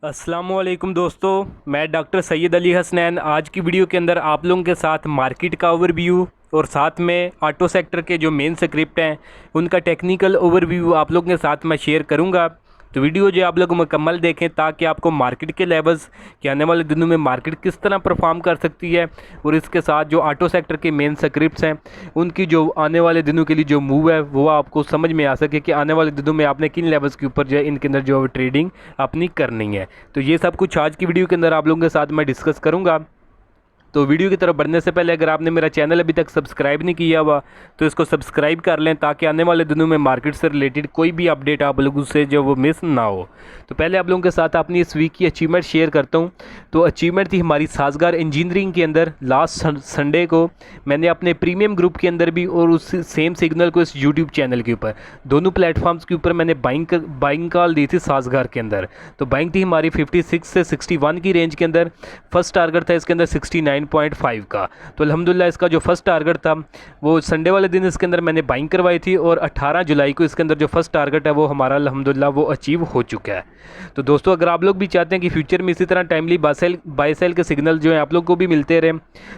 अस्सलामुअलैकुम दोस्तों, मैं डॉक्टर सैयद अली हसनैन आज की वीडियो के अंदर आप लोगों के साथ मार्केट का ओवरव्यू और साथ में ऑटो सेक्टर के जो मेन स्क्रिप्ट हैं उनका टेक्निकल ओवरव्यू आप लोगों के साथ मैं शेयर करूंगा। तो वीडियो जो आप लोग मुकम्मल देखें ताकि आपको मार्केट के लेवल्स कि आने वाले दिनों में मार्केट किस तरह परफॉर्म कर सकती है और इसके साथ जो ऑटो सेक्टर के मेन स्क्रिप्ट्स हैं उनकी जो आने वाले दिनों के लिए जो मूव है वो आपको समझ में आ सके कि आने वाले दिनों में आपने किन लेवल्स के ऊपर जो है इनके अंदर जो ट्रेडिंग अपनी करनी है। तो ये सब कुछ आज की वीडियो के अंदर आप लोगों के साथ मैं डिस्कस करूंगा। तो वीडियो की तरफ बढ़ने से पहले अगर आपने मेरा चैनल अभी तक सब्सक्राइब नहीं किया हुआ तो इसको सब्सक्राइब कर लें ताकि आने वाले दिनों में मार्केट से रिलेटेड कोई भी अपडेट आप लोगों से जो वो मिस ना हो। तो पहले आप लोगों के साथ अपनी इस वीक की अचीवमेंट शेयर करता हूँ। तो अचीवमेंट थी हमारी साजगार इंजीनियरिंग के अंदर लास्ट संडे को मैंने अपने प्रीमियम ग्रुप के अंदर भी और उस सेम सिग्नल को इस यूट्यूब चैनल के ऊपर दोनों प्लेटफॉर्म्स के ऊपर मैंने बाइंग कॉल दी थी साजगार के अंदर। तो बाइंग थी हमारी 56 से 61 की रेंज के अंदर। फर्स्ट टारगेट था इसके अंदर 69.5 का। तो अल्हम्दुलिल्लाह इसका जो फर्स्ट टारगेट था वो संडे वाले दिन इसके अंदर मैंने बाइंग करवाई थी और 18 जुलाई को इसके अंदर जो फर्स्ट टारगेट है वो हमारा अल्हम्दुलिल्लाह वो अचीव हो चुका है। तो दोस्तों अगर आप लोग भी चाहते हैं कि फ्यूचर में इसी तरह टाइमली बाय सेल के सिग्नल जो है आप लोग को भी मिलते रहे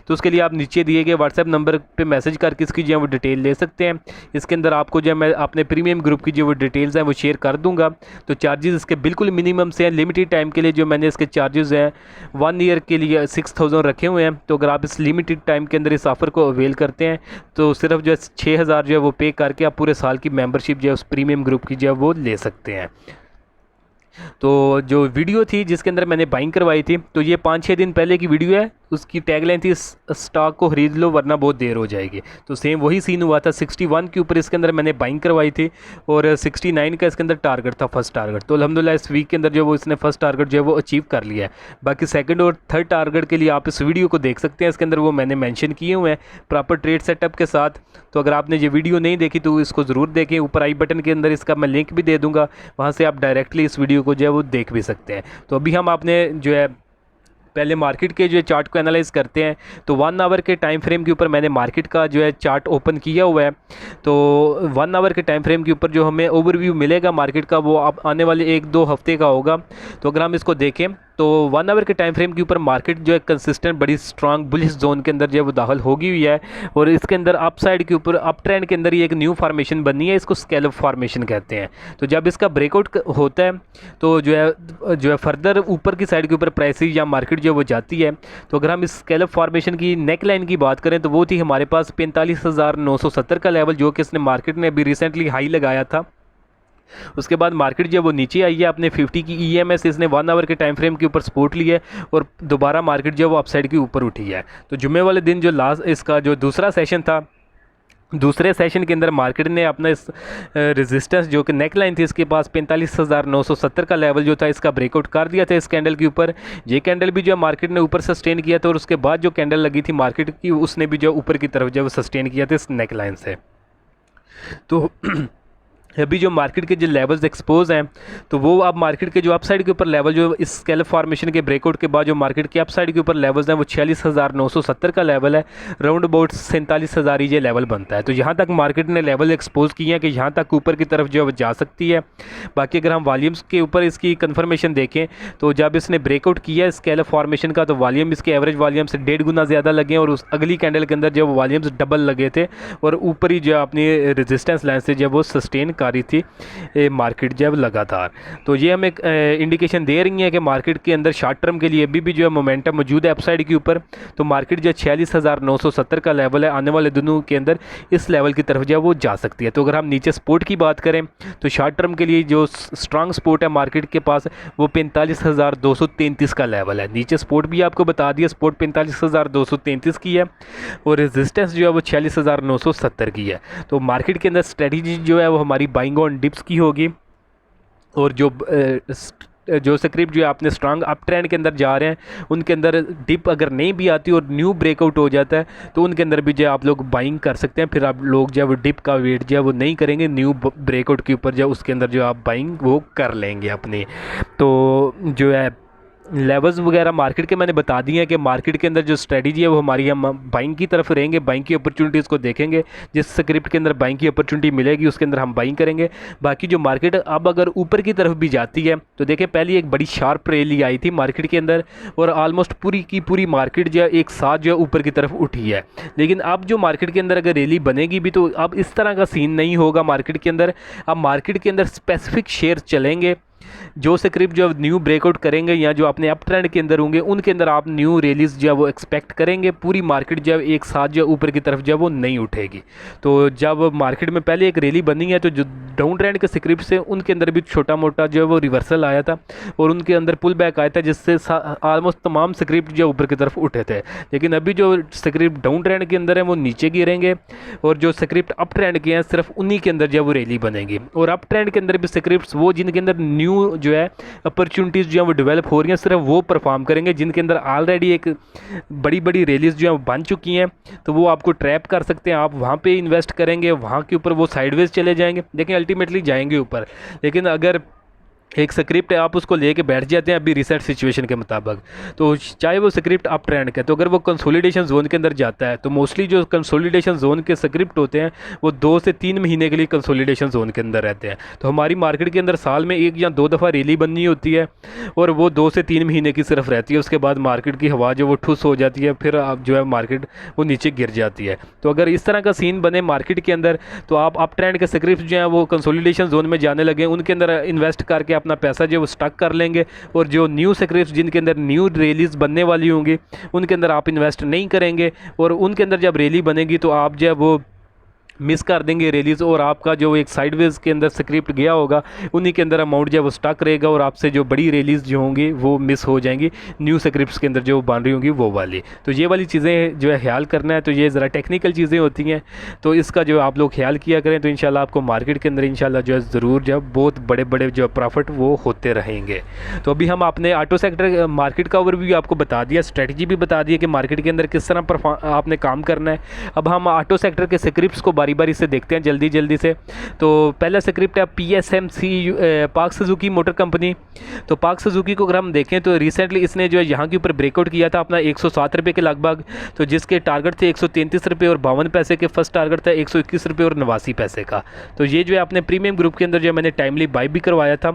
तो उसके लिए आप नीचे दिए गए व्हाट्सएप नंबर पे मैसेज करके इसकी जो है वो डिटेल ले सकते हैं। इसके अंदर आपको जो है मैं अपने प्रीमियम ग्रुप की जो वो डिटेल्स हैं वो शेयर कर दूंगा। तो चार्जेस इसके बिल्कुल मिनिमम से हैं, लिमिटेड टाइम के लिए जो मैंने इसके चार्जेस हैं 1 ईयर के लिए 6000 रखे हुए हैं। तो अगर आप इस लिमिटेड टाइम के अंदर इस ऑफ़र को अवेल करते हैं तो सिर्फ जो है 6000 जो है वो पे करके आप पूरे साल की मेंबरशिप जो है उस प्रीमियम ग्रुप की जो है वो ले सकते हैं। तो जो वीडियो थी जिसके अंदर मैंने बाइंग करवाई थी तो ये 5-6 दिन पहले की वीडियो है। उसकी टैगलाइन थी स्टॉक को खरीद लो वरना बहुत देर हो जाएगी। तो सेम वही सीन हुआ था। 61 के ऊपर इसके अंदर मैंने बाइंग करवाई थी और 69 का इसके अंदर टारगेट था फर्स्ट टारगेट। तो अल्हम्दुलिल्लाह इस वीक के अंदर जो वो इसने फर्स्ट टारगेट जो है वो अचीव कर लिया है। बाकी सेकंड और थर्ड टारगेट के लिए आप इस वीडियो को देख सकते हैं, इसके अंदर वो मैंने मेंशन किए हुए हैं प्रॉपर ट्रेड सेटअप के साथ। तो अगर आपने ये वीडियो नहीं देखी तो इसको ज़रूर देखें, ऊपर आई बटन के अंदर इसका मैं लिंक भी दे दूँगा, वहाँ से आप डायरेक्टली इस वीडियो को जो है वो देख भी सकते हैं। तो अभी हम आपने जो है पहले मार्केट के जो चार्ट को एनालाइज करते हैं। तो 1 आवर के टाइम फ्रेम के ऊपर मैंने मार्केट का जो है चार्ट ओपन किया हुआ है। तो 1 आवर के टाइम फ्रेम के ऊपर जो हमें ओवरव्यू मिलेगा मार्केट का वो अब आने वाले 1-2 हफ्ते का होगा। तो अगर हम इसको देखें तो 1 आवर के टाइम फ्रेम के ऊपर मार्केट जो है कंसिस्टेंट बड़ी स्ट्रांग बुलिश जोन के अंदर जो है वो दाखिल होगी हुई है और इसके अंदर अप साइड के ऊपर अप ट्रेंड के अंदर ये एक न्यू फार्मेशन बनी है, इसको स्कैलप फार्मेशन कहते हैं। तो जब इसका ब्रेकआउट होता है तो जो है फर्दर ऊपर की साइड के ऊपर प्राइसेस या मार्केट जो है वो जाती है। तो अगर हम इस स्कैलप फार्मेशन की नेक लाइन की बात करें तो वो थी हमारे पास 45,970 का लेवल जो कि इसने मार्केट ने अभी रिसेंटली हाई लगाया था। उसके बाद मार्केट जो है वो नीचे आई है, अपने 50 की ईएमएस इसने 1 आवर के टाइम फ्रेम के ऊपर सपोर्ट लिया है और दोबारा मार्केट जो है वो अपसाइड के ऊपर उठी है। तो जुम्मे वाले दिन जो लास्ट इसका जो दूसरा सेशन था, दूसरे सेशन के अंदर मार्केट ने अपना इस रेजिस्टेंस जो कि नेक लाइन थी इसके पास 45,970 का लेवल जो था इसका ब्रेकआउट कर दिया था इस कैंडल के ऊपर। ये कैंडल भी जो मार्केट ने ऊपर सस्टेन किया था और उसके बाद जो कैंडल लगी थी मार्केट की उसने भी जो ऊपर की तरफ जो सस्टेन किया था इस नेक लाइन से। तो अभी जो मार्केट के जो लेवल्स एक्सपोज हैं तो वो अब मार्केट के जो अपसाइड के ऊपर लेवल जो इस स्कैलप फॉर्मेशन के ब्रेकआउट के बाद जो मार्केट के अपसाइड के ऊपर लेवल्स हैं वो 46,970 का लेवल है, राउंड अबाउट 47,000 ये लेवल बनता है। तो यहाँ तक मार्केट ने लेवल एक्सपोज किए हैं कि यहाँ तक ऊपर की तरफ जो है वो जा सकती है। बाकी अगर हम वॉल्यूम्स के ऊपर इसकी कन्फर्मेशन देखें तो जब इसने ब्रेकआउट किया स्कैलप फॉर्मेशन का तो वॉल्यूम इसके एवरेज वॉल्यूम से 1.5 गुना ज़्यादा लगे और उस अगली कैंडल के अंदर जो वॉल्यूम्स डबल लगे थे और ऊपर ही जो अपनी रेजिस्टेंस लाइन से जो वो सस्टेन रही थी मार्केट जब लगातार। तो ये हमें इंडिकेशन दे रही है कि मार्केट के अंदर शॉर्ट टर्म के लिए अभी भी जो है मोमेंटम मौजूद है अपसाइड के ऊपर। तो मार्केट जो 46,970 का लेवल है आने वाले दिनों के अंदर इस लेवल की तरफ जो है वो जा सकती है। तो अगर हम नीचे सपोर्ट की बात करें तो शॉर्ट टर्म के लिए जो स्ट्रांग सपोर्ट है मार्केट के पास वो 45,233 का लेवल है। नीचे सपोर्ट भी आपको बता दिया, सपोर्ट 45,233 की है और रेजिस्टेंस जो है वो 46,970 की है। तो मार्केट के अंदर स्ट्रेटजी जो है वो हमारी बाइंग ऑन डिप्स की होगी और जो स्क्रिप्ट जो है आपने स्ट्रांग अप ट्रेंड के अंदर जा रहे हैं उनके अंदर डिप अगर नहीं भी आती और न्यू ब्रेकआउट हो जाता है तो उनके अंदर भी जो आप लोग बाइंग कर सकते हैं। फिर आप लोग जो है वो डिप का वेट जो है वो नहीं करेंगे, न्यू ब्रेकआउट के ऊपर जो उसके अंदर जो आप बाइंग वो कर लेंगे अपने। तो जो है लेवल्स वगैरह मार्केट के मैंने बता दिए हैं कि मार्केट के अंदर जो स्ट्रेटजी है वो हमारी, हम बाइंग की तरफ रहेंगे, बाइंग की अपॉर्चुनिटीज़ को देखेंगे, जिस स्क्रिप्ट के अंदर बाइंग की अपॉर्चुनिटी मिलेगी उसके अंदर हम बाइंग करेंगे। बाकी जो मार्केट अब अगर ऊपर की तरफ भी जाती है तो देखिए पहले एक बड़ी शार्प रैली आई थी मार्केट के अंदर और ऑलमोस्ट पूरी की पूरी मार्केट जो है एक साथ जो है ऊपर की तरफ उठी है। लेकिन अब जो मार्केट के अंदर अगर रैली बनेगी भी तो अब इस तरह का सीन नहीं होगा मार्केट के अंदर। अब मार्केट के अंदर स्पेसिफिक शेयर चलेंगे, जो स्क्रिप्ट जो न्यू ब्रेकआउट करेंगे या जो अपने अप ट्रेंड के अंदर होंगे उनके अंदर आप न्यू रैलीज जो है वो एक्सपेक्ट करेंगे। पूरी मार्केट जो है एक साथ जो ऊपर की तरफ जो है वो नहीं उठेगी। तो जब मार्केट में पहले एक रैली बनी है तो जो डाउन ट्रेंड के स्क्रिप्ट से उनके अंदर भी छोटा मोटा जो है वो रिवर्सल आया था और उनके अंदर पुल बैक आया था, जिससे ऑलमोस्ट तमाम स्क्रिप्ट जो ऊपर की तरफ उठे थे। लेकिन अभी जो स्क्रिप्ट डाउन ट्रेंड के अंदर है वो नीचे गिरेंगे और जो स्क्रिप्ट अप ट्रेंड के हैं सिर्फ उन्हीं के अंदर जो है वो रैली बनेगी। और अप ट्रेंड के अंदर भी स्क्रिप्ट वो जिनके अंदर न्यू जो है अपॉर्चुनिटीज़ जो है वो डेवलप हो रही हैं सिर्फ वो परफॉर्म करेंगे। जिनके अंदर ऑलरेडी एक बड़ी बड़ी रैलीज जो है बन चुकी हैं तो वो आपको ट्रैप कर सकते हैं, आप वहाँ पे इन्वेस्ट करेंगे, वहाँ के ऊपर वो साइडवेज चले जाएंगे लेकिन अल्टीमेटली जाएंगे ऊपर। लेकिन अगर एक स्क्रिप्ट है आप उसको लेके बैठ जाते हैं अभी रिसेट सिचुएशन के मुताबिक, तो चाहे वो स्क्रिप्ट अप ट्रेंड का, तो अगर वो कंसोलिडेशन जोन के अंदर जाता है तो मोस्टली जो कंसोलिडेशन जोन के स्क्रिप्ट होते हैं वो 2 से 3 महीने के लिए कंसोलिडेशन जोन के अंदर रहते हैं। तो हमारी मार्केट के अंदर साल में 1 या 2 दफ़ा रैली बननी होती है और वो 2 से 3 महीने की सिर्फ रहती है। उसके बाद मार्केट की हवा जो वो ठुस हो जाती है, फिर आप जो है मार्केट वो नीचे गिर जाती है। तो अगर इस तरह का सीन बने मार्केट के अंदर तो आप अप ट्रेंड के स्क्रिप्ट जो हैं वो कंसोलिडेशन जोन में जाने लगे, उनके अंदर इन्वेस्ट करके अपना पैसा जो वो स्टक कर लेंगे और जो न्यू स्क्रिप्ट जिनके अंदर न्यू रैलीज बनने वाली होंगी उनके अंदर आप इन्वेस्ट नहीं करेंगे और उनके अंदर जब रैली बनेगी तो आप जो है वो मिस कर देंगे रैलीज और आपका जो एक साइडवेज के अंदर स्क्रिप्ट गया होगा उन्हीं के अंदर अमाउंट जो है वो स्टक रहेगा और आपसे जो बड़ी रैलीज जो होंगी वो मिस हो जाएंगी न्यू स्क्रिप्ट्स के अंदर जो बन रही होंगी वो वाली। तो ये वाली चीज़ें जो है ख्याल करना है। तो ये ज़रा टेक्निकल चीज़ें होती हैं तो इसका जो आप लोग ख्याल किया करें तो इंशाल्लाह आपको मार्केट के अंदर इंशाल्लाह जो है ज़रूर जो है बहुत बड़े बड़े जो प्रॉफिट वो होते रहेंगे। तो अभी हम अपने ऑटो सेक्टर मार्केट का ओवरव्यू आपको बता दिया, स्ट्रेटजी भी बता दी कि मार्केट के अंदर किस तरह आपने काम करना है। अब हम ऑटो सेक्टर के स्क्रिप्ट्स को बारी बारी से देखते हैं जल्दी से। तो पहला स्क्रिप्ट है PSMC पाक सुजुकी मोटर कंपनी। तो पाक सुजुकी को अगर हम देखें तो रिसेंटली इसने जो है यहाँ के ऊपर ब्रेकआउट किया था अपना 107 रुपये के लगभग, तो जिसके टारगेट थे 133 रुपये और 52 पैसे के, फर्स्ट टारगेट था 121 रुपये और 89 पैसे का। तो ये जो है अपने प्रीमियम ग्रुप के अंदर जो है मैंने टाइमली बाई भी करवाया था।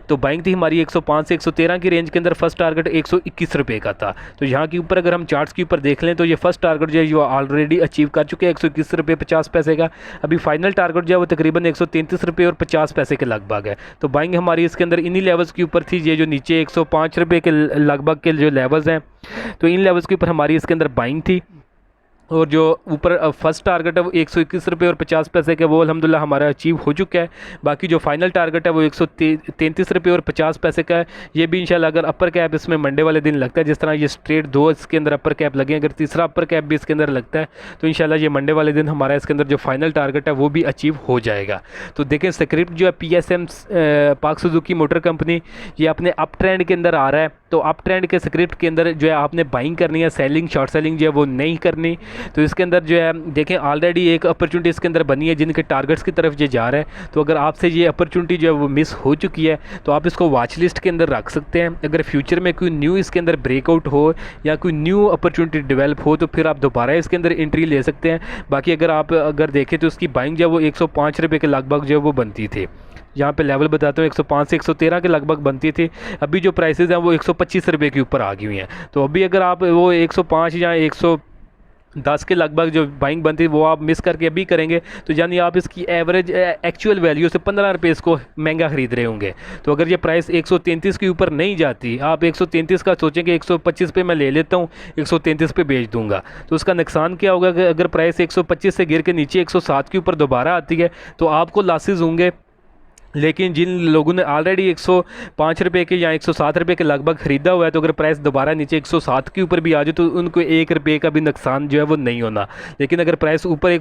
तो बाइंग थी हमारी 105 से 113 की रेंज के अंदर, फर्स्ट टारगेट 121 रुपये का था। तो यहाँ के ऊपर अगर हम चार्ट्स के ऊपर देख लें तो ये फर्स्ट टारगेट जो है ये ऑलरेडी अचीव कर चुके हैं 121 रुपये 50 पैसे का। अभी फाइनल टारगेट जो है वो तकरीबन 133 रुपये और 50 पैसे के लगभग है। तो बाइंग हमारी इसके अंदर इन्हीं लेवल्स के ऊपर थी, ये जो नीचे 105 रुपये के लगभग के जो लेवल्स हैं तो इन लेवल्स के ऊपर हमारी इसके अंदर बाइंग थी। और जो ऊपर फर्स्ट टारगेट है वो 121 रुपये और 50 पैसे के, वो अल्हम्दुलिल्लाह हमारा अचीव हो चुका है। बाकी जो फाइनल टारगेट है वो 133 रुपये और 50 पैसे का है। ये भी इंशाल्लाह अगर अपर कैप इसमें मंडे वाले दिन लगता है, जिस तरह ये स्ट्रेट 2 इसके अंदर अपर कैप लगे, अगर तीसरा अपर कैप भी इसके अंदर लगता है तो इंशाल्लाह ये मंडे वाले दिन हमारा इसके अंदर जो फाइनल टारगेट है वो भी अचीव हो जाएगा। तो देखें स्क्रिप्ट जो है PSM पाक सुजुकी मोटर कंपनी ये अपने अप ट्रेंड के अंदर आ रहा है। तो अप ट्रेंड के स्क्रिप्ट के अंदर जो है आपने बाइंग करनी है, सेलिंग शॉर्ट सेलिंग जो है वो नहीं करनी। तो इसके अंदर जो है देखें ऑलरेडी एक अपॉर्चुनिटी इसके अंदर बनी है जिनके टारगेट्स की तरफ ये जा रहा है। तो अगर आपसे ये अपॉर्चुनिटी जो है वो मिस हो चुकी है तो आप इसको वॉच लिस्ट के अंदर रख सकते हैं। अगर फ्यूचर में कोई न्यू इसके अंदर ब्रेकआउट हो या कोई न्यू अपॉर्चुनिटी डेवलप हो तो फिर आप दोबारा इसके अंदर एंट्री ले सकते हैं। बाकी अगर देखें तो उसकी बाइंग जो है वो 105 रुपये के लगभग जो है वो बनती थी। यहाँ पे लेवल बताता हूँ 105 से 113 के लगभग बनती थी। अभी जो प्राइसेस हैं वो 125 रुपये के ऊपर आ गई हुई हैं। तो अभी अगर आप वो 105 या 110 के लगभग जो बाइंग बनती है वो आप मिस करके अभी करेंगे तो यानी आप इसकी एवरेज एक्चुअल वैल्यू से 15 रुपये इसको महंगा ख़रीद रहे होंगे। तो अगर ये प्राइस 133 के ऊपर नहीं जाती, आप 133 का सोचेंगे 125 पे मैं ले लेता हूँ 133 पे बेच दूंगा, तो उसका नुकसान क्या होगा कि अगर प्राइस 125 से गिर के नीचे 107 के ऊपर दोबारा आती है तो आपको लॉसेस होंगे। लेकिन जिन लोगों ने ऑलरेडी 105 रुपये के या 107 रुपये के लगभग ख़रीदा हुआ है तो अगर प्राइस दोबारा नीचे 107 के ऊपर भी आ जाए तो उनको 1 रुपये का भी नुकसान जो है वो नहीं होना। लेकिन अगर प्राइस ऊपर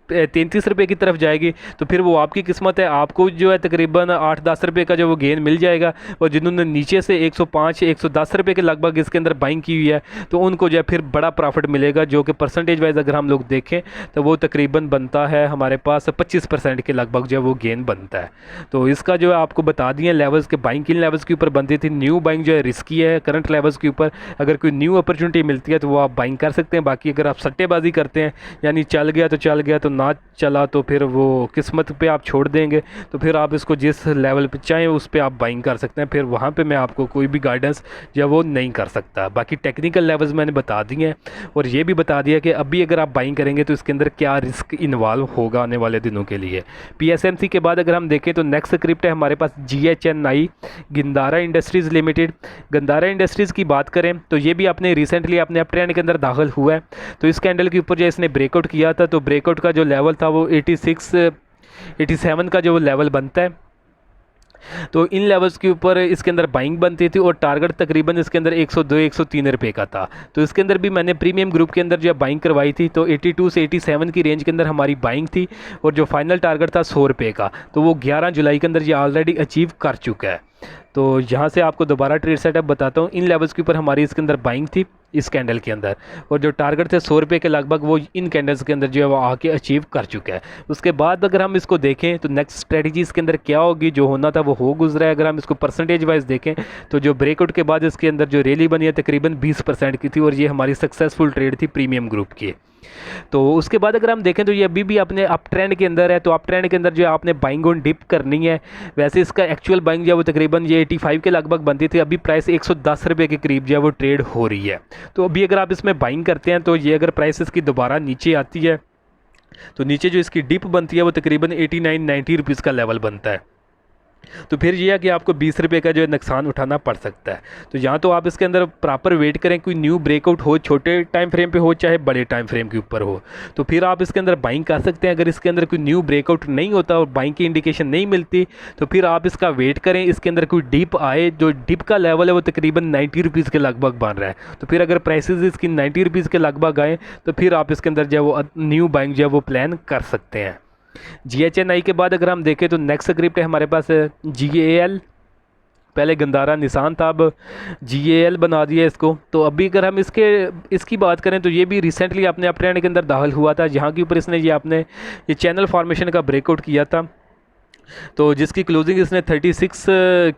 33 रुपये की तरफ जाएगी तो फिर वो आपकी किस्मत है, आपको जो है तकरीबन 8-10 रुपये का जो वो गेन मिल जाएगा। और जिन्होंने नीचे से 105-110 रुपये के लगभग इसके अंदर बाइंग की हुई है तो उनको जो है फिर बड़ा प्रॉफिट मिलेगा, जो कि परसेंटेज वाइज अगर हम लोग देखें तो वो तकरीबन बनता है हमारे पास 25% के लगभग जो है वो गेन बनता है। तो इसका जो है आपको बता दिए लेवल्स के, बाइंग किन लेवल्स के ऊपर बनती थी। न्यू बाइंग जो है रिस्की है करंट लेवल्स के ऊपर, अगर कोई न्यू अपॉर्चुनिटी मिलती है तो वो आप बाइंग कर सकते हैं। बाकी अगर आप सट्टेबाजी करते हैं यानी चल गया तो चल गया, तो ना चला तो फिर वो किस्मत पे आप छोड़ देंगे, तो फिर आप इसको जिस लेवल पे चाहें उस पर आप बाइंग कर सकते हैं। फिर वहाँ पे मैं आपको कोई भी गाइडेंस जो है वो नहीं कर सकता। बाकी टेक्निकल लेवल्स मैंने बता दिए हैं और ये भी बता दिया कि अभी अगर आप बाइंग करेंगे तो इसके अंदर क्या रिस्क इन्वॉल्व होगा आने वाले दिनों के लिए। PSMC के बाद अगर हम देखें तो नेक्स्ट स्क्रिप्ट है हमारे पास GHNI, Gandhara industries limited. Gandhara industries की बात करें तो ये भी आपने रिसेंटली अपने अप ट्रेंड के अंदर दाखिल हुआ है। तो इस कैंडल के ऊपर जो इसने ब्रेकआउट किया था तो ब्रेकआउट का जो लेवल था वो 87 का जो वो लेवल बनता है। तो इन लेवल्स के ऊपर इसके अंदर बाइंग बनती थी और टारगेट तकरीबन इसके अंदर 102-103 रुपये का था। तो इसके अंदर भी मैंने प्रीमियम ग्रुप के अंदर जो है बाइंग करवाई थी, तो 82 से 87 की रेंज के अंदर हमारी बाइंग थी और जो फाइनल टारगेट था 100 रुपये का, तो वो 11 जुलाई के अंदर ये ऑलरेडी अचीव कर चुका है। तो यहाँ से आपको दोबारा ट्रेड सेटअप बताता हूँ। इन लेवल्स के ऊपर हमारी इसके अंदर बाइंग थी इस कैंडल के अंदर, और जो टारगेट थे 100 रुपये के लगभग वो इन कैंडल्स के अंदर जो है वो आके अचीव कर चुका है। उसके बाद अगर हम इसको देखें तो नेक्स्ट स्ट्रेटजी इसके अंदर क्या होगी, जो होना था वो हो गुजरा है। अगर हम इसको परसेंटेज वाइज देखें तो जो ब्रेकआउट के बाद इसके अंदर जो रैली बनी है तकरीबन 20% की थी और ये हमारी सक्सेसफुल ट्रेड थी प्रीमियम ग्रुप की। तो उसके बाद अगर हम देखें तो ये अभी भी अपने अप ट्रेंड के अंदर है, तो अप ट्रेंड के अंदर जो है आपने बाइंग ऑन डिप करनी है। वैसे इसका एक्चुअल बाइंग जो है वो तकरीबन ये 85 के लगभग बनती थी, अभी प्राइस 110 रुपये के करीब जो है वो ट्रेड हो रही है। तो अभी अगर आप इसमें बाइंग करते हैं तो ये अगर प्राइस इसकी दोबारा नीचे आती है तो नीचे जो इसकी डिप बनती है वो तकरीबन 89-90 रुपीज़ का लेवल बनता है। तो फिर ये है कि आपको 20 रुपये का जो है नुकसान उठाना पड़ सकता है। तो यहाँ तो आप इसके अंदर प्रॉपर वेट करें, कोई न्यू ब्रेकआउट हो, छोटे टाइम फ्रेम पे हो चाहे बड़े टाइम फ्रेम के ऊपर हो, तो फिर आप इसके अंदर बाइंग कर सकते हैं। अगर इसके अंदर कोई न्यू ब्रेकआउट नहीं होता और बाइंग की इंडिकेशन नहीं मिलती तो फिर आप इसका वेट करें, इसके अंदर कोई डिप आए। जो डिप का लेवल है वो तकरीबन 90 रुपीज़ के लगभग बन रहा है, तो फिर अगर प्राइसेस इसकी 90 रुपीज़ के लगभग आए तो फिर आप इसके अंदर जो है वो न्यू बाइंग जो है वो प्लान कर सकते हैं। GHNI के बाद अगर हम देखें तो नेक्स्ट स्क्रिप्ट है हमारे पास GAL। पहले गंदारा निशान था, अब GAL बना दिया इसको। तो अभी अगर हम इसकी बात करें तो ये भी रिसेंटली अपने अप ट्रेंड के अंदर दाखिल हुआ था, जहाँ के ऊपर इसने ये चैनल फॉर्मेशन का ब्रेकआउट किया था, तो जिसकी क्लोजिंग इसने 36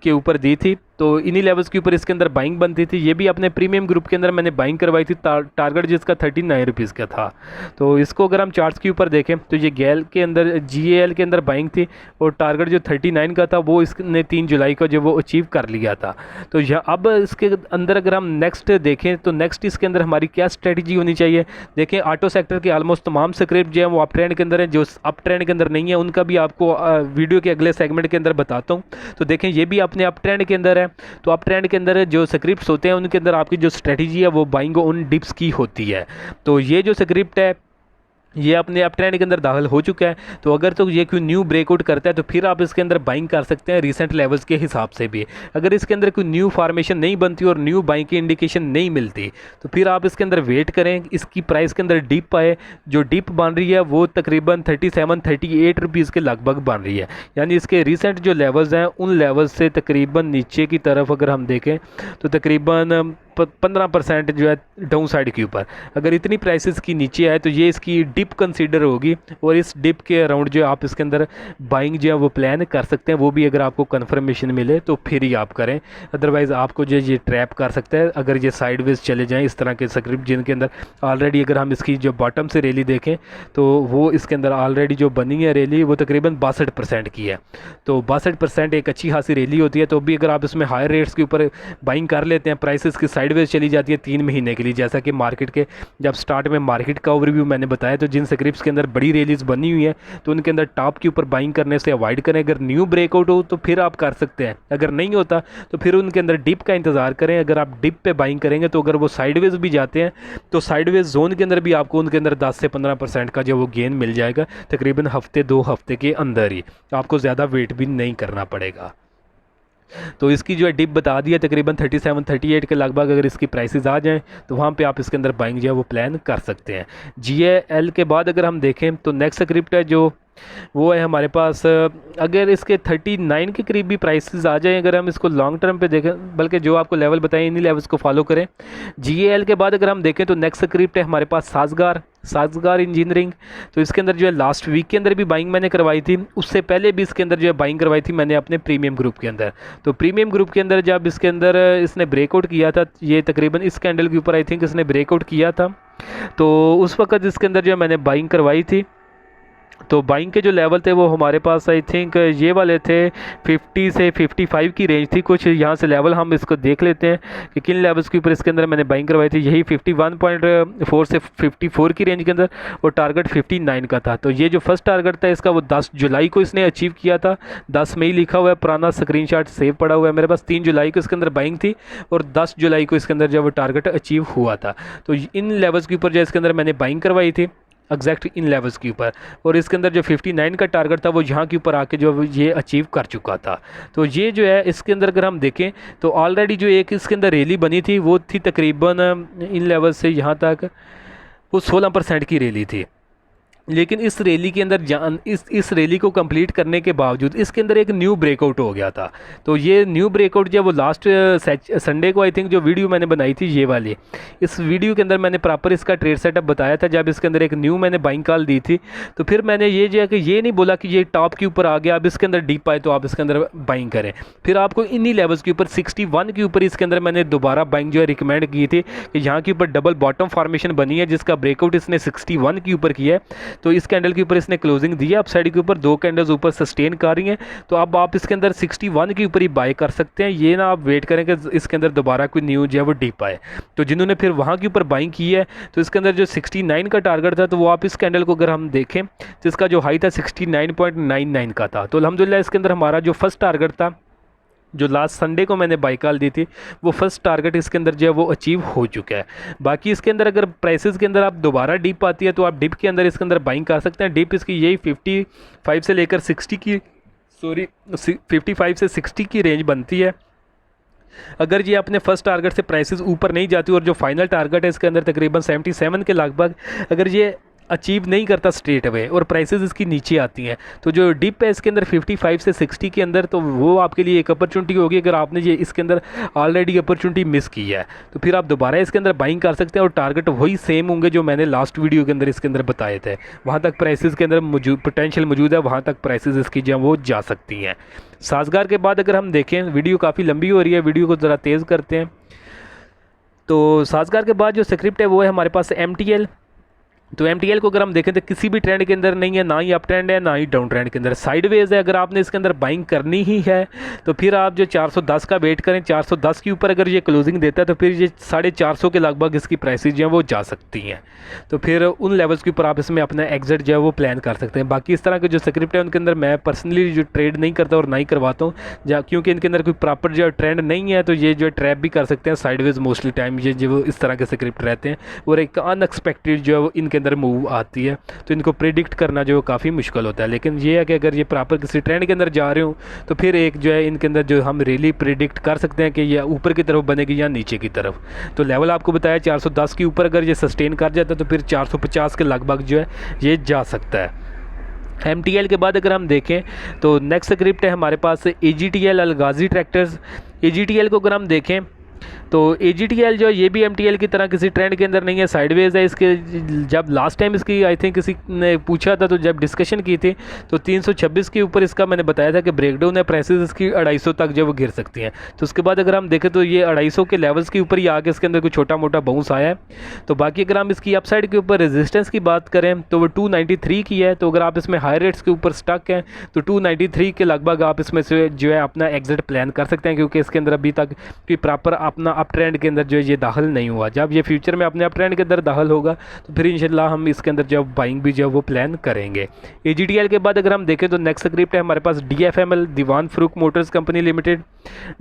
के ऊपर दी थी। तो इन्हीं लेवल्स के ऊपर इसके अंदर बाइंग बनती थी। ये भी अपने प्रीमियम ग्रुप के अंदर मैंने बाइंग करवाई थी, टारगेट जिसका 39 रुपीज़ का था। तो इसको अगर हम चार्ट्स के ऊपर देखें तो ये GAL के अंदर GAL के अंदर बाइंग थी और टारगेट जो 39 का था वो इसने 3 जुलाई को जो वो अचीव कर लिया था। तो यह अब इसके अंदर अगर हम नेक्स्ट देखें तो नेक्स्ट इसके अंदर हमारी क्या स्ट्रेटजी होनी चाहिए। देखें ऑटो सेक्टर के ऑलमोस्ट तमाम स्क्रिप्ट जो है वो अप ट्रेंड के अंदर है, जो अप ट्रेंड के अंदर नहीं है उनका भी आपको वीडियो के अगले सेगमेंट के अंदर बताता हूँ। तो देखें ये भी अपने अप ट्रेंड के अंदर है। तो अप ट्रेंड के अंदर जो स्क्रिप्ट्स होते हैं उनके अंदर आपकी जो स्ट्रेटजी है वो बाइंग ऑन डिप्स की होती है। तो ये जो स्क्रिप्ट है ये अपने अप ट्रेंड के अंदर दाखिल हो चुका है। तो अगर तो ये कोई न्यू ब्रेकआउट करता है तो फिर आप इसके अंदर बाइंग कर सकते हैं रिसेंट लेवल्स के हिसाब से भी। अगर इसके अंदर कोई न्यू फार्मेशन नहीं बनती और न्यू बाइंग की इंडिकेशन नहीं मिलती तो फिर आप इसके अंदर वेट करें, इसकी प्राइस के अंदर डिप आए। जो डिप बन रही है वो तकरीबन 37-38 रुपीज़ के लगभग बन रही है, यानी इसके रिसेंट जो लेवल्स हैं उन लेवल्स से तकरीबन नीचे की तरफ अगर हम देखें तो तकरीबन 15% जो है डाउन साइड के ऊपर। अगर इतनी प्राइसेस की नीचे आए तो ये इसकी डिप कंसीडर होगी और इस डिप के अराउंड जो आप इसके अंदर बाइंग जो है वो प्लान कर सकते हैं। वो भी अगर आपको कंफर्मेशन मिले तो फिर ही आप करें, अदरवाइज़ आपको जो ये ट्रैप कर सकता है। अगर ये साइडवेज चले जाएं इस तरह के स्क्रिप्ट जिनके अंदर ऑलरेडी अगर हम इसकी जो बॉटम से रैली देखें तो वो इसके अंदर ऑलरेडी जो बनी है रैली वो तकरीबन 62% की है। तो 62% एक अच्छी खासी रैली होती है। तो भी अगर आप इसमें हायर रेट्स के ऊपर बाइंग कर लेते हैं, प्राइसेस की साइडवेज चली जाती है 3 महीने के लिए, जैसा कि मार्केट के जब स्टार्ट में मार्केट का ओवरव्यू मैंने बताया। तो जिन स्क्रिप्ट्स के अंदर बड़ी रैलीज बनी हुई है तो उनके अंदर टॉप के ऊपर बाइंग करने से अवॉइड करें। अगर न्यू ब्रेकआउट हो तो फिर आप कर सकते हैं, अगर नहीं होता तो फिर उनके अंदर डिप का इंतज़ार करें। अगर आप डिप पे बाइंग करेंगे तो अगर वो साइडवेज भी जाते हैं तो साइडवेज जोन के अंदर भी आपको उनके अंदर 10 से 15% का जो वो गेन मिल जाएगा, तकरीबन हफ्ते 2 हफ्ते के अंदर ही। आपको ज़्यादा वेट भी नहीं करना पड़ेगा। तो इसकी जो है डिप बता दिया तकरीबन 37-38 के लगभग अगर इसकी प्राइसेस आ जाएँ तो वहाँ पे आप इसके अंदर बाइंग जो है वो प्लान कर सकते हैं। GAL के बाद अगर हम देखें तो नेक्स्ट स्क्रिप्ट है जो वो है हमारे पास, अगर इसके 39 के करीब भी प्राइसेस आ जाएं अगर हम इसको लॉन्ग टर्म पे देखें, बल्कि जो आपको लेवल बताएं इन्हीं लेवल्स को फॉलो करें। GAL के बाद अगर हम देखें तो नेक्स्ट स्क्रिप्ट है हमारे पास साजगार इंजीनियरिंग। तो इसके अंदर जो है लास्ट वीक के अंदर भी बाइंग मैंने करवाई थी, उससे पहले भी इसके अंदर जो है बाइंग करवाई थी मैंने अपने प्रीमियम ग्रुप के अंदर। तो प्रीमियम ग्रुप के अंदर जब इसके अंदर इसने ब्रेकआउट किया था, ये तकरीबन इस कैंडल के ऊपर आई थिंक इसने ब्रेकआउट किया था, तो उस वक्त इसके अंदर जो है मैंने बाइंग करवाई थी। तो बाइंग के जो लेवल थे वो हमारे पास आई थिंक ये वाले थे 50 से 55 की रेंज थी कुछ। यहाँ से लेवल हम इसको देख लेते हैं कि किन लेवल्स के ऊपर इसके अंदर मैंने बाइंग करवाई थी। यही 51.4 से 54 की रेंज के अंदर, और टारगेट 59 का था। तो ये जो फर्स्ट टारगेट था इसका वो 10 जुलाई को इसने अचीव किया था। 10 मई लिखा हुआ है, पुराना स्क्रीनशॉट सेव पड़ा हुआ है मेरे पास। 3 जुलाई को इसके अंदर बाइंग थी और 10 जुलाई को इसके अंदर जो वो टारगेट अचीव हुआ था। तो इन लेवल्स के ऊपर जो इसके अंदर मैंने बाइंग करवाई थी एग्जैक्ट इन लेवल्स के ऊपर, और इसके अंदर जो 59 का टारगेट था वो यहाँ के ऊपर आके जो ये अचीव कर चुका था। तो ये जो है इसके अंदर अगर हम देखें तो ऑलरेडी जो एक इसके अंदर रैली बनी थी वो थी तकरीबन इन लेवल से यहाँ तक वो 16% की रैली थी। लेकिन इस रैली के अंदर इस रैली को कंप्लीट करने के बावजूद इसके अंदर एक न्यू ब्रेकआउट हो गया था। तो ये न्यू ब्रेकआउट जो वो लास्ट संडे को आई थिंक जो वीडियो मैंने बनाई थी ये वाली, इस वीडियो के अंदर मैंने प्रॉपर इसका ट्रेड सेटअप बताया था। जब इसके अंदर एक न्यू मैंने बाइंग कॉल दी थी तो फिर मैंने ये जो है कि ये नहीं बोला कि ये टॉप के ऊपर आ गया अब इसके अंदर डीप आए तो आप इसके अंदर बाइंग करें। फिर आपको इन्हीं लेवल्स के ऊपर 61 के ऊपर इसके अंदर मैंने दोबारा बाइंग जो है रिकमेंड की थी कि यहाँ के ऊपर डबल बॉटम फॉर्मेशन बनी है जिसका ब्रेकआउट इसने 61 के ऊपर किया है। तो इस कैंडल के ऊपर इसने क्लोजिंग दी है, अप साइड के ऊपर 2 कैंडल्स ऊपर सस्टेन कर रही हैं। तो अब आप इसके अंदर 61 के ऊपर ही बाय कर सकते हैं। ये ना आप वेट करें कि इसके अंदर दोबारा कोई न्यू जो है वो डीप आए। तो जिन्होंने फिर वहाँ के ऊपर बाइंग की है तो इसके अंदर जो 69 का टारगेट था तो वो आप इस कैंडल को अगर हम देखें तो इसका जो हाई था 69.99 का था। तो अल्हम्दुलिल्लाह इसके अंदर हमारा जो फर्स्ट टारगेट था जो लास्ट संडे को मैंने बाई कॉल दी थी वो फर्स्ट टारगेट इसके अंदर जो है वो अचीव हो चुका है। बाकी इसके अंदर अगर प्राइसेस के अंदर आप दोबारा डिप आती है तो आप डिप के अंदर इसके अंदर बाइंग कर सकते हैं। डिप इसकी यही 55 से लेकर 60 की 55 से 60 की रेंज बनती है। अगर ये अपने फर्स्ट टारगेट से प्राइसेस ऊपर नहीं जाती और जो फाइनल टारगेट है इसके अंदर तकरीबन 77 के लगभग अगर ये अचीव नहीं करता स्ट्रेट अवे और प्राइसेस इसकी नीचे आती हैं तो जो डिप है इसके अंदर 55 से 60 के अंदर तो वो आपके लिए एक अपॉर्चुनिटी होगी। अगर आपने ये इसके अंदर ऑलरेडी अपॉर्चुनिटी मिस की है तो फिर आप दोबारा इसके अंदर बाइंग कर सकते हैं और टारगेट वही सेम होंगे जो मैंने लास्ट वीडियो के अंदर इसके अंदर बताए थे। वहाँ तक प्राइसेस के अंदर पोटेंशियल मौजूद है, वहाँ तक प्राइसेस इसकी जो वो जा सकती हैं। साजगार के बाद अगर हम देखें वीडियो काफ़ी लंबी हो रही है, वीडियो को ज़रा तेज़ करते हैं। तो साजगार के बाद जो स्क्रिप्ट है वो है हमारे पास MTL। तो MTL को अगर हम देखें तो किसी भी ट्रेंड के अंदर नहीं है, ना ही अप ट्रेंड है ना ही डाउन ट्रेंड के अंदर, साइडवेज है। अगर आपने इसके अंदर बाइंग करनी ही है तो फिर आप जो 410 का वेट करें। 410 के ऊपर अगर ये क्लोजिंग देता है तो फिर ये 450 के लगभग इसकी प्राइसेज जो है वो जा सकती हैं। तो फिर उन लेवल्स के ऊपर आप इसमें अपना एग्जिट जो है वो प्लान कर सकते हैं। बाकी इस तरह के जो स्क्रिप्ट है उनके अंदर मैं पर्सनली जो ट्रेड नहीं करता और ना ही करवाता हूँ क्योंकि इनके अंदर कोई प्रॉपर जो ट्रेंड नहीं है। तो ये जो ट्रैप भी कर सकते हैं साइडवेज मोस्टली टाइम ये जो इस तरह के स्क्रिप्ट रहते हैं और एक अनएक्सपेक्टेड जो है वो इनके अंदर मूव आती है तो इनको प्रिडिक्ट करना जो काफ़ी मुश्किल होता है। लेकिन ये है कि अगर ये प्रॉपर किसी ट्रेंड के अंदर जा रहे हो तो फिर एक जो है इनके अंदर जो हम रियली प्रिडिक्ट कर सकते हैं कि ये ऊपर की तरफ बनेगी या नीचे की तरफ। तो लेवल आपको बताया 410 के ऊपर अगर ये सस्टेन कर जाता है तो फिर 450 के लगभग जो है ये जा सकता है। MTL के बाद अगर हम देखें तो नेक्स्ट स्क्रिप्ट है हमारे पास AGTL अलगाजी ट्रैक्टर्स। AGTL को अगर हम देखें तो AGTL जो ये भी MTL की तरह किसी ट्रेंड के अंदर नहीं है, साइडवेज है। इसके जब लास्ट टाइम इसकी आई थिंक किसी ने पूछा था तो जब डिस्कशन की थी तो 326 के ऊपर इसका मैंने बताया था कि ब्रेकडाउन है, प्राइसेस इसकी 250 तक जो वो गिर सकती हैं। तो उसके बाद अगर हम देखें तो ये 250 के लेवल्स के ऊपर ही आके इसके अंदर कोई छोटा मोटा बाउंस आया है। तो बाकी अगर हम इसकी अपसाइड के ऊपर रेजिस्टेंस की बात करें तो वो 293 की है। तो अगर आप इसमें हाई रेट्स के ऊपर स्टक हैं तो 293 के लगभग आप इसमें से जो है अपना एग्जिट प्लान कर सकते हैं क्योंकि इसके अंदर अभी तक कोई प्रॉपर अपना अप ट्रेंड के अंदर जो ये दाखिल नहीं हुआ। जब ये फ्यूचर में अपने अप ट्रेंड के अंदर दाखिल होगा तो फिर इंशाल्लाह हम इसके अंदर जो बाइंग भी जो वो प्लान करेंगे। AGTL के बाद अगर हम देखें तो नेक्स्ट स्क्रिप्ट है हमारे पास DFML दीवान Farrukh Motors company limited.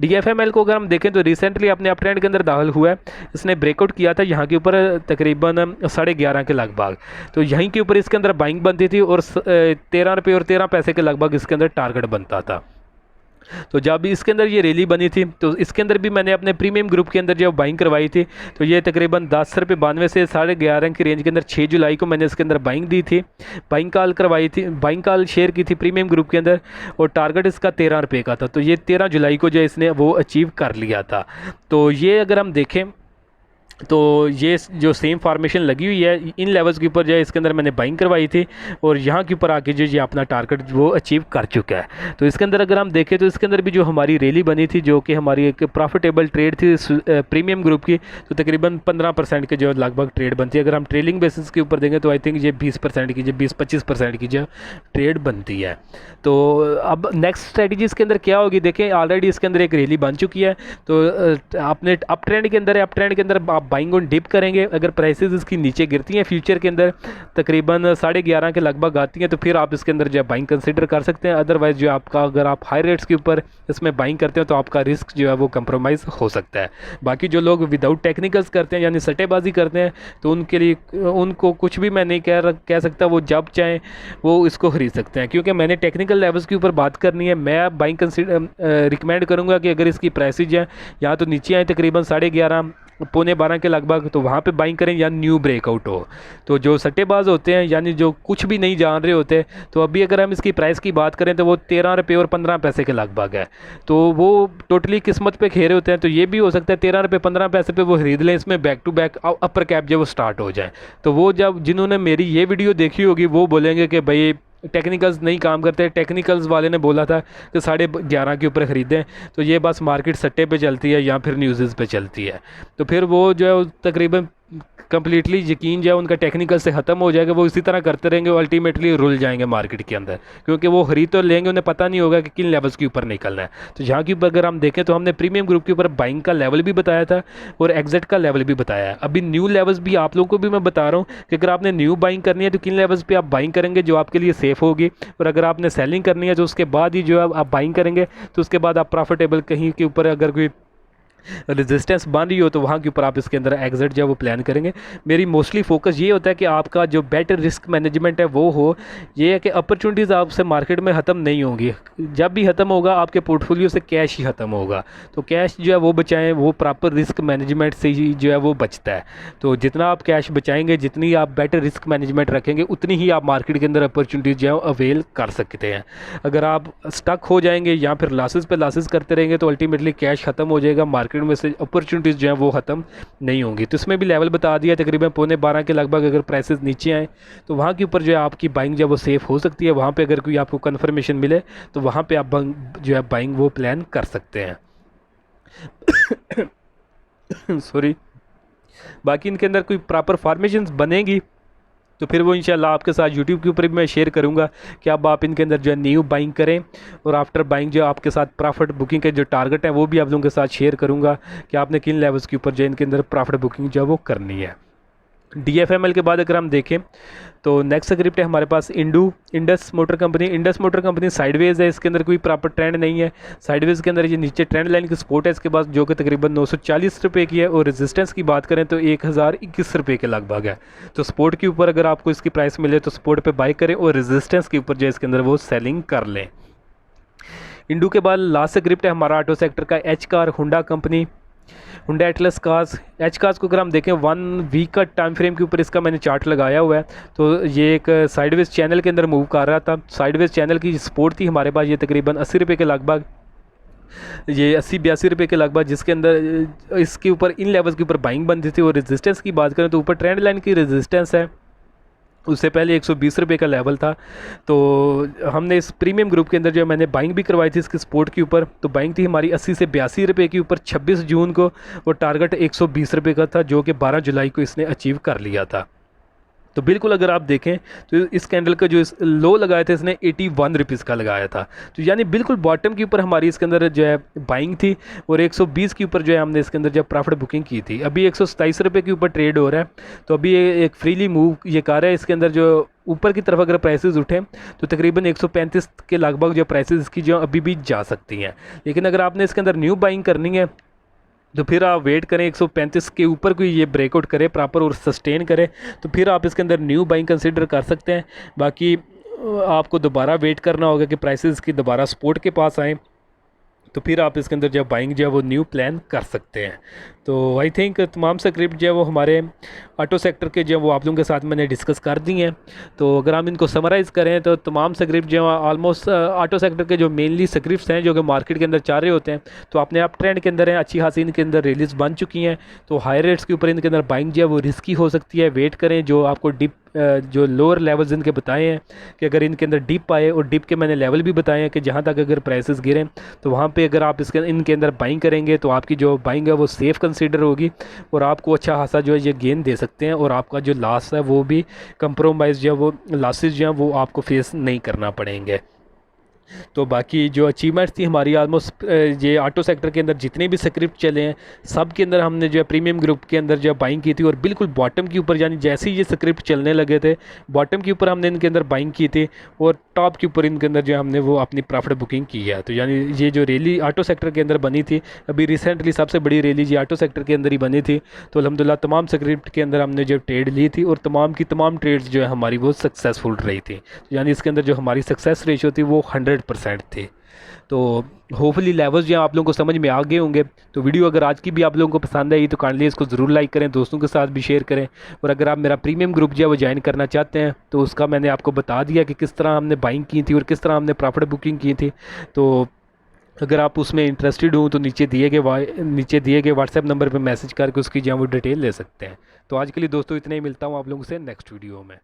DFML को अगर हम देखें तो रिसेंटली अपने अप ट्रेंड के अंदर दाखिल हुआ है। इसने ब्रेकआउट किया था यहाँ के ऊपर तकरीबन 11.5 के लगभग। तो यहीं के ऊपर इसके अंदर बाइंग बनती थी और 13 रुपये और 13 पैसे के लगभग इसके अंदर टारगेट बनता था। तो जब इसके अंदर ये रैली बनी थी तो इसके अंदर भी मैंने अपने प्रीमियम ग्रुप के अंदर जब बाइंग करवाई थी तो ये तकरीबन 10 रुपये 92 से 11.5 की रेंज के अंदर 6 जुलाई को मैंने इसके अंदर बाइंग दी थी, बाइंग कॉल करवाई थी, बाइंग कॉल शेयर की थी प्रीमियम ग्रुप के अंदर, और टारगेट इसका 13 रुपये का था। तो ये 13 जुलाई को जो इसने वो अचीव कर लिया था। तो ये अगर हम देखें तो ये जो सेम फार्मेशन लगी हुई है इन लेवल्स के ऊपर जो है इसके अंदर मैंने बाइंग करवाई थी, और यहाँ के ऊपर आके जो ये अपना टारगेट वो अचीव कर चुका है। तो इसके अंदर अगर हम देखें तो इसके अंदर भी जो हमारी रैली बनी थी जो कि हमारी एक प्रॉफिटेबल ट्रेड थी प्रीमियम ग्रुप की, तो तकरीबन 15% के जो लगभग ट्रेड बनती है। अगर हम ट्रेलिंग बेसिस के ऊपर देंगे तो आई थिंक ये 20% की, जो 20-25% की जो ट्रेड बनती है। तो अब नेक्स्ट स्ट्रेटजी इसके अंदर क्या होगी, देखें ऑलरेडी इसके अंदर एक रैली बन चुकी है। तो आपने अप ट्रेंड के अंदर है, अप ट्रेंड के अंदर आप बाइंग ऑन डिप करेंगे। अगर प्राइसेस इसकी नीचे गिरती हैं फ्यूचर के अंदर तकरीबन 11.5 के लगभग आती हैं तो फिर आप इसके अंदर जो है बाइंग कंसिडर कर सकते हैं। अदरवाइज जो आपका अगर आप हाई रेट्स के ऊपर इसमें बाइंग करते हैं तो आपका रिस्क जो है वो कंप्रोमाइज़ हो सकता है। बाकी जो लोग विदाउट टेक्निकल्स करते हैं यानी सट्टेबाजी करते हैं तो उनके लिए उनको कुछ भी मैं नहीं कह सकता, वो जब चाहें वो इसको खरीद सकते हैं। क्योंकि मैंने टेक्निकल लेवल्स के ऊपर बात करनी है, मैं बाइंग रिकमेंड करूँगा कि अगर इसकी प्राइसेज हैं या तो नीचे आए तकरीबन 11.5 पौने 12 के लगभग तो वहाँ पे बाइंग करें या न्यू ब्रेकआउट हो। तो जो सट्टेबाज होते हैं यानी जो कुछ भी नहीं जान रहे होते, तो अभी अगर हम इसकी प्राइस की बात करें तो वो 13 रुपये और 15 पैसे के लगभग है। तो वो टोटली किस्मत पे खेरे होते हैं। तो ये भी हो सकता है 13 रुपये 15 पैसे पे वो खरीद लें, इसमें back to back upper cap जब वो स्टार्ट हो जाए। तो वो जब जिन्होंने मेरी ये वीडियो देखी होगी वो बोलेंगे कि भाई टेक्निकल्स नहीं काम करते, टेक्निकल्स वाले ने बोला था कि 11.5 के ऊपर ख़रीदें। तो ये बस मार्केट सट्टे पे चलती है या फिर न्यूज़ पे चलती है। तो फिर वो जो है तकरीबन कम्प्लीटली यकीन जो है उनका टेक्निकल से ख़त्म हो जाएगा। वो इसी तरह करते रहेंगे, वो अल्टीमेटली रुल जाएंगे मार्केट के अंदर, क्योंकि वो खरीद तो लेंगे, उन्हें पता नहीं होगा कि किन लेवल्स के ऊपर निकलना है। तो यहाँ के ऊपर अगर हम देखें तो हमने प्रीमियम ग्रुप के ऊपर बाइंग का लेवल भी बताया था और एग्जिट का लेवल भी बताया है। अभी न्यू लेवल्स भी आप लोगों को भी मैं बता रहा हूँ कि अगर आपने न्यू बाइंग करनी है तो किन लेवल्स पर आप बाइंग करेंगे जो आपके लिए सेफ़ होगी, और अगर आपने सेलिंग करनी है तो उसके बाद ही जो है आप बाइंग करेंगे। तो उसके बाद आप प्रॉफिटेबल कहीं के ऊपर अगर कोई रेजिस्टेंस बन रही हो तो वहाँ के ऊपर आप इसके अंदर एग्जिट जो है वो प्लान करेंगे। मेरी मोस्टली फोकस ये होता है कि आपका जो बेटर रिस्क मैनेजमेंट है वो हो। ये है कि अपॉर्चुनिटीज़ आपसे मार्केट में ख़त्म नहीं होंगी, जब भी ख़त्म होगा आपके पोर्टफोलियो से कैश ही ख़त्म होगा। तो कैश जो है वो बचाएं, वो प्रॉपर रिस्क मैनेजमेंट से ही जो है वो बचता है। तो जितना आप कैश बचाएंगे, जितनी आप बेटर रिस्क मैनेजमेंट रखेंगे, उतनी ही आप मार्केट के अंदर अपॉर्चुनिटीज़ जो है अवेल कर सकते हैं। अगर आप स्टक हो जाएंगे या फिर लॉसेस पे लॉसेस करते रहेंगे तो अल्टीमेटली कैश ख़त्म हो जाएगा, मार्केट में से अपॉर्चुनिटीज़ जो हैं वो ख़त्म नहीं होंगी। तो इसमें भी लेवल बता दिया तकरीबन पौने 12 के लगभग अगर प्राइसेस नीचे आए तो वहाँ के ऊपर जो है आपकी बाइंग जो है वो सेफ़ हो सकती है। वहाँ पे अगर कोई आपको कन्फर्मेशन मिले तो वहाँ पे आप जो है बाइंग वो प्लान कर सकते हैं। सॉरी। बाकी इनके अंदर कोई प्रॉपर फॉर्मेशन बनेगी तो फिर वो इंशाल्लाह आपके साथ यूट्यूब के ऊपर भी मैं शेयर करूंगा कि अब आप इनके अंदर जो है न्यू बाइंग करें, और आफ्टर बाइंग जो आपके साथ प्रॉफिट बुकिंग के जो टारगेट है वो भी आप लोगों के साथ शेयर करूंगा कि आपने किन लेवल्स के ऊपर जो इनके अंदर प्रॉफिट बुकिंग जो है वो करनी है। DFML के बाद अगर हम देखें तो नेक्स्ट स्क्रिप्ट है हमारे पास Indus Motor Company. Indus Motor Company sideways है, इसके अंदर कोई प्रॉपर ट्रेंड नहीं है। साइडवेज के अंदर ये नीचे ट्रेंड लाइन की सपोर्ट है इसके पास जो कि तकरीबन 940 रुपये की है, और रेजिस्टेंस की बात करें तो 1021 रुपये के लगभग है। तो सपोर्ट के ऊपर अगर आपको इसकी प्राइस मिले तो सपोर्ट पे बाई करें और रेजिस्टेंस के ऊपर जो इसके अंदर वो सेलिंग कर लें। इंडू के बाद लास्ट स्क्रिप्ट है हमारा ऑटो सेक्टर का एच कार हुंडा कंपनी, हुंडा एटलस कार्स। एच कार्स को अगर हम देखें 1 वीक का टाइम फ्रेम के ऊपर इसका मैंने चार्ट लगाया हुआ है। तो ये एक साइडवेज चैनल के अंदर मूव कर रहा था। साइडवेज चैनल की सपोर्ट थी हमारे पास ये तकरीबन 80 रुपये के लगभग, ये 80-82 रुपये के लगभग, जिसके अंदर इसके ऊपर इन लेवल्स के ऊपर बाइंग बनती थी। और रेजिस्टेंस की बात करें तो ऊपर ट्रेंड लाइन की रेजिस्टेंस है, उससे पहले 120 रुपये का लेवल था। तो हमने इस प्रीमियम ग्रुप के अंदर जो मैंने बाइंग भी करवाई थी इसके सपोर्ट के ऊपर। तो बाइंग थी हमारी 80 से 82 रुपये के ऊपर 26 जून को, और टारगेट 120 रुपये का था जो कि 12 जुलाई को इसने अचीव कर लिया था। तो बिल्कुल अगर आप देखें तो इस कैंडल का जो लो लगाया था इसने 81 रुपीज़ का लगाया था। तो यानी बिल्कुल बॉटम के ऊपर हमारी इसके अंदर जो है बाइंग थी, और 120 के ऊपर जो है हमने इसके अंदर जब प्रॉफिट बुकिंग की थी। अभी 127 रुपये के ऊपर ट्रेड हो रहा है। तो अभी एक फ्रीली मूव ये कर रहा है। इसके अंदर जो ऊपर की तरफ अगर प्राइसेस उठें तो तकरीबन 135 के लगभग जो प्राइसेस इसकी जो अभी भी जा सकती हैं। लेकिन अगर आपने इसके अंदर न्यू बाइंग करनी है तो फिर आप वेट करें 135 के ऊपर कोई ये ब्रेकआउट करे प्रॉपर और सस्टेन करे, तो फिर आप इसके अंदर न्यू बाइंग कंसीडर कर सकते हैं। बाकी आपको दोबारा वेट करना होगा कि प्राइसेस की दोबारा सपोर्ट के पास आएँ। तो फिर आप इसके अंदर जब बाइंग जो है वो न्यू प्लान कर सकते हैं। तो आई थिंक तमाम स्क्रिप्ट जो है वो हमारे ऑटो सेक्टर के जो वो आप लोगों के साथ मैंने डिस्कस कर दी हैं। तो अगर हम इनको समराइज़ करें तो तमाम स्क्रिप्ट जो है ऑलमोस्ट ऑटो सेक्टर के जो मेनली स्क्रिप्ट्स हैं जो कि मार्केट के अंदर चाह रहे होते हैं, तो अपने आप ट्रेंड के अंदर हैं, अच्छी खासी इनके अंदर रिलीज बन चुकी हैं। तो हाई रेट्स के ऊपर इनके अंदर बाइंग जो है वो रिस्की हो सकती है। वेट करें, जो आपको डिप जो लोअर लेवल्स इनके बताए हैं कि अगर इनके अंदर डिप आए, और डिप के मैंने लेवल भी बताए हैं कि जहाँ तक अगर प्राइसेस गिरें तो वहाँ पे अगर आप इनके अंदर बाइंग करेंगे तो आपकी जो बाइंग है वो सेफ़ कंसीडर होगी और आपको अच्छा खासा जो है ये गेन दे सकते हैं, और आपका जो लॉस है वो भी कंप्रोमाइज़ जो है वो लॉसेस जो हैं वो आपको फेस नहीं करना पड़ेंगे। तो बाकी जो अचीवमेंट्स थी हमारी ऑलमोस्ट ये ऑटो सेक्टर के अंदर जितने भी स्क्रिप्ट चले हैं सब के अंदर हमने जो है प्रीमियम ग्रुप के अंदर जो है बाइंग की थी, और बिल्कुल बॉटम के ऊपर, यानी जैसे ही ये स्क्रिप्ट चलने लगे थे बॉटम के ऊपर हमने इनके अंदर बाइंग की थी, और टॉप के ऊपर इनके अंदर जो है हमने वो अपनी प्रॉफिट बुकिंग की है। तो यानी ये जो रैली ऑटो सेक्टर के अंदर बनी थी अभी रिसेंटली, सबसे बड़ी रैली ये ऑटो सेक्टर के अंदर ही बनी थी। तो अल्हम्दुलिल्लाह तमाम स्क्रिप्ट के अंदर हमने जो ट्रेड ली थी और तमाम की तमाम ट्रेड्स जो है हमारी वो सक्सेसफुल रही थी। यानी इसके अंदर जो हमारी सक्सेस रेशियो थी वो 100% थी। तो होपफुली लेवल्स जो आप लोगों को समझ में आ गए होंगे। तो वीडियो अगर आज की भी आप लोगों को पसंद आई तो काइंडली इसको ज़रूर लाइक करें, दोस्तों के साथ भी शेयर करें। और अगर आप मेरा प्रीमियम ग्रुप जो है वो ज्वाइन करना चाहते हैं तो उसका मैंने आपको बता दिया कि किस तरह हमने बाइंग की थी और किस तरह हमने प्रॉफिट बुकिंग की थी। तो अगर आप उसमें इंटरेस्टेड हो तो नीचे दिए गए व्हाट्सएप नंबर पर मैसेज करके उसकी जो है वो डिटेल ले सकते हैं। तो आज के लिए दोस्तों इतना ही, मिलता हूँ आप लोगों से नेक्स्ट वीडियो में।